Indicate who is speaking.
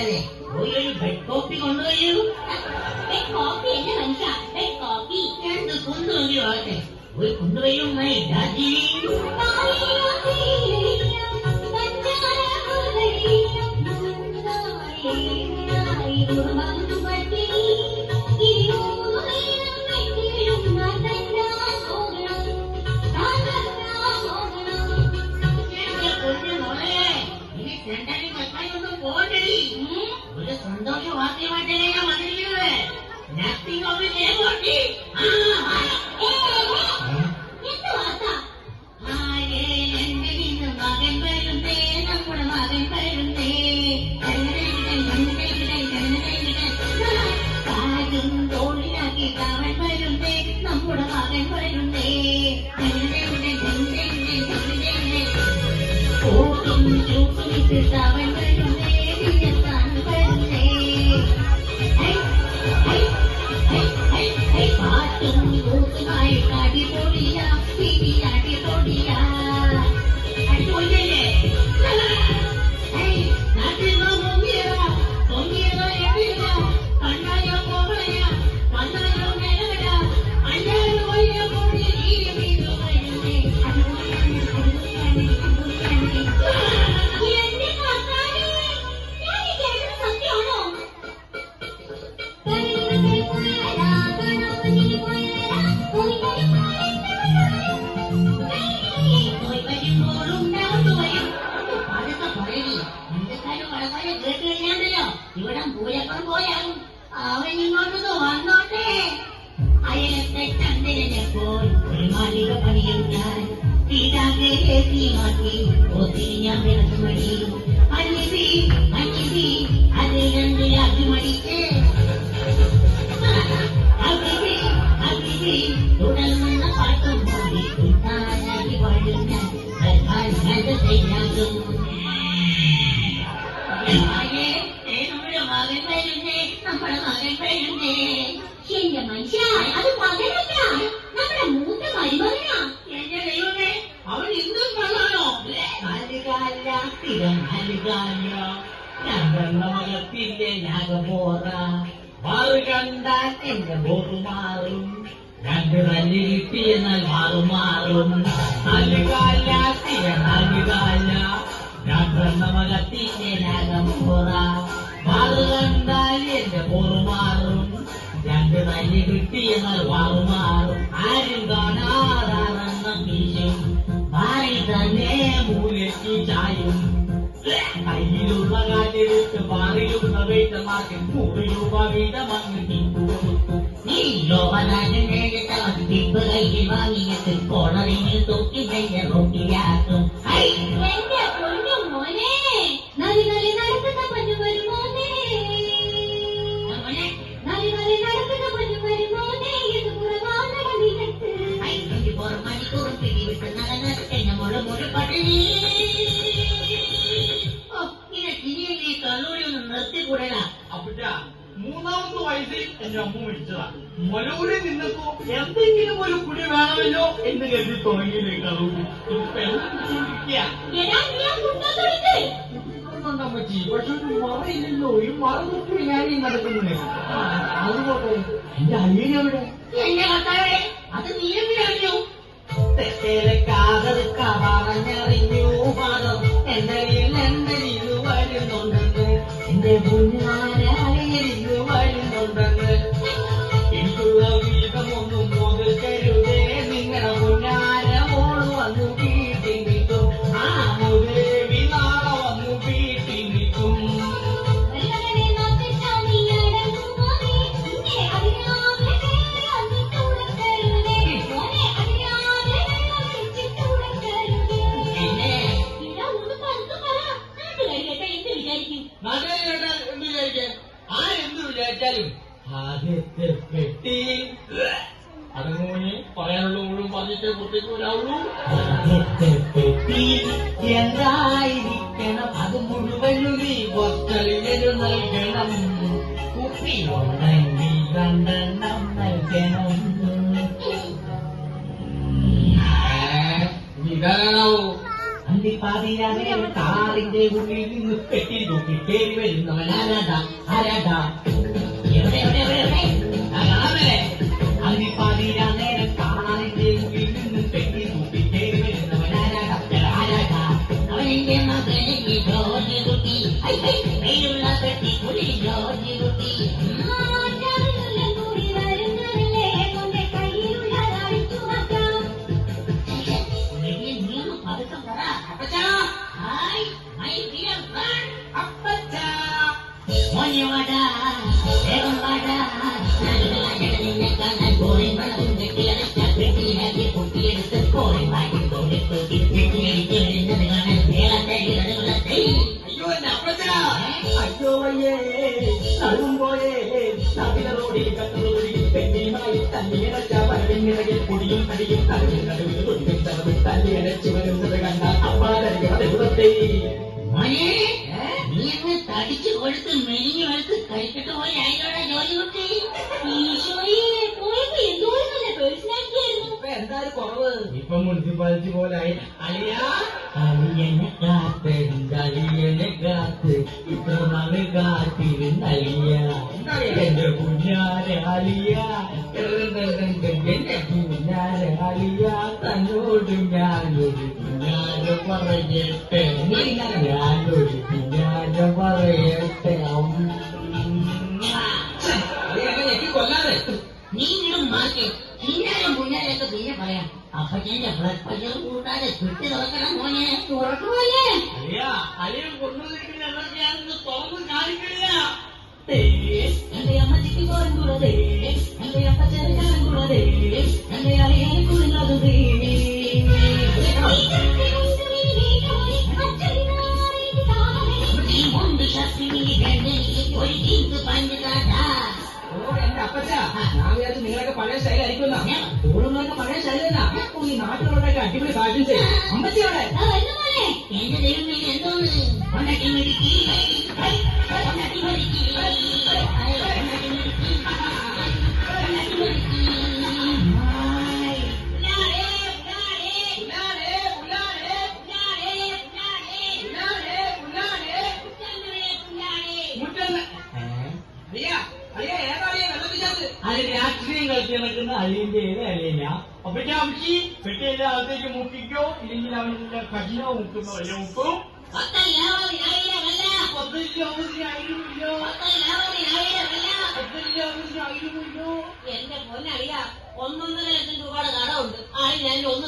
Speaker 1: അതെ ഒരു bed copy കൊണ്ടുപോയൂ.
Speaker 2: Bed copy അല്ല മനുഷ്യ, ബെഡ് കോപ്പി.
Speaker 1: എന്ത് കൊണ്ടുപോയി ആകട്ടെ ഒരു കൊണ്ടുപോയും ഡാഡി. ഒരു സന്തോഷ വാർത്തയുമായിട്ടല്ലേ ഞാൻ വന്നിരിക്കുന്നത്. Nothing of the day. മകൻ വരുന്നേ, നമ്മുടെ മകൻ വരുന്നേ, കാലും തോളിലാക്കി അവൻ വരുന്നേ, നമ്മുടെ മകൻ വരുന്നേ, ഓട്ടും ചൂട്ടും ഇട്ടിട്ട് അവൻ വരുന്നേ, താൻ വരുന്നേ, പാട്ടും കൂട്ടുമായിട്ട് അടിപൊളിയാ, പിടി അടിപൊളിയാ. ഇവിടെ പൂരപ്പം പോയാലും അവൻ ഇങ്ങോട്ട് വന്നോട്ടെ. അയലത്തെ ചന്ദ്രനെ പോൽ ഒരു മാലിക പണിയും ഞാൻ തീരാകേറ്റി മാറ്റി ഒത്തിരി ഞാൻ വിളക്കുമണി അനിതി അനിതി അത് രണ്ട് അഭിമടിച്ച് അഭിതി അഭിതി തുടർന്ന പാട്ടും കൂടി ഉത്താനായി പാടും ഞാൻ ശരിയാകും. മകൻ വരുന്നേ, നമ്മുടെ മകൻ വരുന്നേ.
Speaker 2: എന്റെ മനുഷ്യ, അത് മകനല്ല, നമ്മുടെ മൂത്ത മരുമകനാ.
Speaker 1: എന്റെ ദൈവമേ, അവൻ ഇന്നും കൊള്ളാണോ? നാലുകാല സ്ഥിരം നാലുകാല ഞങ്ങളുടെ മകത്തിന്റെ ഞാകപോറ മാറു കണ്ടാൽ എന്റെ ബോറ് മാറും. രണ്ട് തല്ലി കിട്ടിയെന്നാൽ മാറും. നാലുകാല സ്ഥിരം നാലുകാല ഞങ്ങളുടെ മകത്തിന്റെ ഞാകപോറ മാറു കണ്ടാൽ എന്റെ ബോറ് മാറും. രണ്ട് തല്ലി കിട്ടിയെന്നാൽ മാറും. ആരും കാണാതാണെന്ന വീശും മാറി തന്നെ മൂലയ്ക്ക് ചായും. കയ്യിലുള്ള കാറ്റെടുത്ത് മാറിയുള്ള വീട്ടമാക്കി 100 രൂപ വീതമങ്ങ് കൊടുക്കും. നീ ലോകനാഥന്റെ ടിപ്പ് കയ്യിൽ വാങ്ങിയിട്ട് കോണറിന് തൊക്കി കഴിഞ്ഞ റൊട്ടിയാക്കും.
Speaker 2: എന്റെ പൊന്നു മോനെ, നലി നലി നടക്കുന്ന പൊന്നു വരുമോനെ, നലി നലി നടക്കുന്ന പൊന്നു വരുമോനെ, ഇത് കുറവാണട നിനക്ക്.
Speaker 1: 24 മണിക്കൂർ പിടിവിട്ട് നടന്ന് എന്നെ മുഴ പട്ടിണി. ഇനി കള്ളൂരി ഒന്ന് നിർത്തിക്കൂടല.
Speaker 3: അപ്പറ്റ 3ാമത്തെ വയസ്സിൽ എന്റെ അമ്മ മരിച്ചതാ. മലൂരിൽ നിന്നപ്പോ എന്തെങ്കിലും ഒരു കുടി വേണമല്ലോ എന്ന് കരുതി തുടങ്ങിയില്ലേ കള്ളൂരി. പറ്റി പക്ഷെ ഒരു മറയില്ലല്ലോ. ഈ മറ നോക്കി ഞാനീ നടക്കുന്നത്. അതുപോലെ എന്റെ അനിയനെവിടെ?
Speaker 1: എന്റെ കർത്താവേ, അത് നീ എങ്ങനെയറിഞ്ഞു? തെറ്റേലക്കാകറുക്ക പറഞ്ഞറിഞ്ഞു പാദം എന്റെ ഇത് വരുന്നുണ്ടെന്ന്. എന്റെ പുന്നാരിഞ്ഞു വരുന്നുണ്ടെന്ന്. എനിക്കുള്ള വീതമൊന്നും മുതൽക്കരുതേ. നിങ്ങളുടെ പുന്നാര മോള് വന്നു വീട്ടിൽ നിൽക്കും. ആ മുതേവി നാളെ വന്നു വീട്ടിൽ നിൽക്കും. വിചാരിച്ചാലും ആദ്യത്തെ പെട്ടി അതങ്ങോനെ പറയാനുള്ള മുഴുവൻ പറഞ്ഞിട്ട് പുറത്തേക്ക് വരാവുള്ളൂ. ആദ്യത്തെ പെട്ടി എന്തായിരിക്കണം? അത് മുഴുവൻ ബോക്കളിലൊരു നൽകണം. കുപ്പി ഉണ്ടെങ്കിൽ 2 എണ്ണം നൽകണം. ഇതാണോ?
Speaker 3: അല്ലിപ്പാതിരാ കാറിന്റെ ഉള്ളിൽ നിന്ന് പെട്ടി തൂക്കി കയറി വരുന്നവൻ ആരാടാ ആരാടാ എവിടെ എവിടെ എവിടെ എവിടെ അല്ലിപ്പാതിരാ നേരം കാറിന്റെ ഉള്ളിൽ നിന്ന് പെട്ടി തൂക്കി കയറി വരുന്നവൻ ആരാടാ ആരാടാ
Speaker 1: അവനെന്റെ മകനെ ജോർജ് കുട്ടി വെയിലുള്ള പെട്ടി കുടി ജോർജ് കുട്ടി പതുക്കം പറ അപ്പച്ചാ ഹായ് മൈ ഡിയർ ഫ്രണ്ട് അപ്പച്ചാ മോനെ വാടാ വേഗം വാടാ നിന്നെ കാണാൻ പോയി മണവും കെട്ടിയടച്ച പെട്ടിയിലാക്കി പൊട്ടിയെടുത്ത് പോയി വാങ്ങി തോന്നിത്തോട്ടി പെട്ടിയടിച്ച് വരുന്നത് കാണാൻ വേളത്തെ ഇടതുകളത്തെ
Speaker 3: അയ്യോ എന്റെ അപ്പച്ചാ അയ്യോ അയ്യേ നടുവും പോയേ നദില റോഡിൽ കത്തുറൊടി പെണ്ണിയുമായി തല്ലിയടച്ച വരവിനിറകിൽ പൊടിയും അടിയും നടുവിൽ നടുവിൽ തൊടിയും തറവിൽ തല്ലിയടച്ച് വരുന്നത് കണ്ട അപ്പാടറിയാതെ
Speaker 1: മോനെ നീ അങ്ങ് തടിച്ചു കൊടുത്ത് മെലിഞ്ഞു കൊടുത്ത് കരിക്കട്ട് പോലെ ആയിരോടെ ജോലി കുട്ടി
Speaker 2: ഈശോയെ പോയപ്പോ എന്തോരം നല്ല പേഴ്സണാലിറ്റിയായിരുന്നു.
Speaker 3: ഇപ്പൊ എന്തായാലും കുറവ് ഇപ്പൊ മുനിസിപ്പാലിറ്റി പോലെ ആയി അലിയാ അലിയനെ കാത്ത് ഇത്ര നാള് കാത്തിരുന്നലിയ എന്റെ കുഞ്ഞാരെ അലിയ എന്റെ കുഞ്ഞാരെ അലിയ തന്നോട് ഞാനൊരു കുഞ്ഞാരെ പറയട്ടെ ഞാനൊരു കുഞ്ഞാരെ പറയട്ടെ കൊല്ലാതെ
Speaker 1: നീ ഇങ്ങോട്ട് മാറ്റി പിന്നാലും മുന്നാലൊക്കെ പിന്നെ പറയാം അപ്പച്ചന്റെ ബ്ലഡ് പ്രഷർ കൂട്ടാതെ ചുറ്റി തുറക്കണം മോനെ
Speaker 2: തുറക്കുമല്ലേ?
Speaker 3: അലിയ അലിയ കൊണ്ടുവന്നിരിക്കുന്ന എന്തൊക്കെയാണെന്ന് തുറന്ന് കാണിക്കില്ല
Speaker 1: എന്റെ അമ്മച്ചിക്ക് കോരങ്കുള്ളത് എന്റെ അപ്പച്ചന് കാരങ്കുള്ളത് എന്റെ അറിയാൻ കുടുങ്ങത് മുണ്ട് ശക്തി ഒരു ടീക്ക് പഞ്ചതാട്ടാ
Speaker 3: എന്റെ അപ്പച്ച ഞാൻ വിചാരിച്ചു നിങ്ങളൊക്കെ പഴയ സ്റ്റൈലായിരിക്കുന്ന ഓടുന്നതൊക്കെ പഴയ സ്റ്റൈലല്ല ഈ നാട്ടിലുള്ളതൊക്കെ അടിപൊളി ഫാഷൻ ചെയ്യും അമ്മച്ചിയോടെ
Speaker 1: എന്റെ ദൈവമേ എന്തോന്ന് കൊണ്ടാക്കി മെടുക്കി കൊണ്ടാക്കി മെടുക്കി
Speaker 3: അതിന് രാഷ്ട്രീയം കളിച്ച് നടക്കുന്ന അലിയന്റെ അലിയന അപ്പൊ ഞാൻ അമ്മച്ചി പെട്ടിയുടെ അകത്തേക്ക് മുക്കിക്കോ ഇല്ലെങ്കിൽ അവന്റെ കഠിന മുക്കുന്നു അല്ല മുക്കും
Speaker 2: എന്റെ പൊന്നറിയാ 1.5 ലക്ഷം രൂപയുടെ കടമുണ്ട്. ആ ഞാൻ ഒന്ന്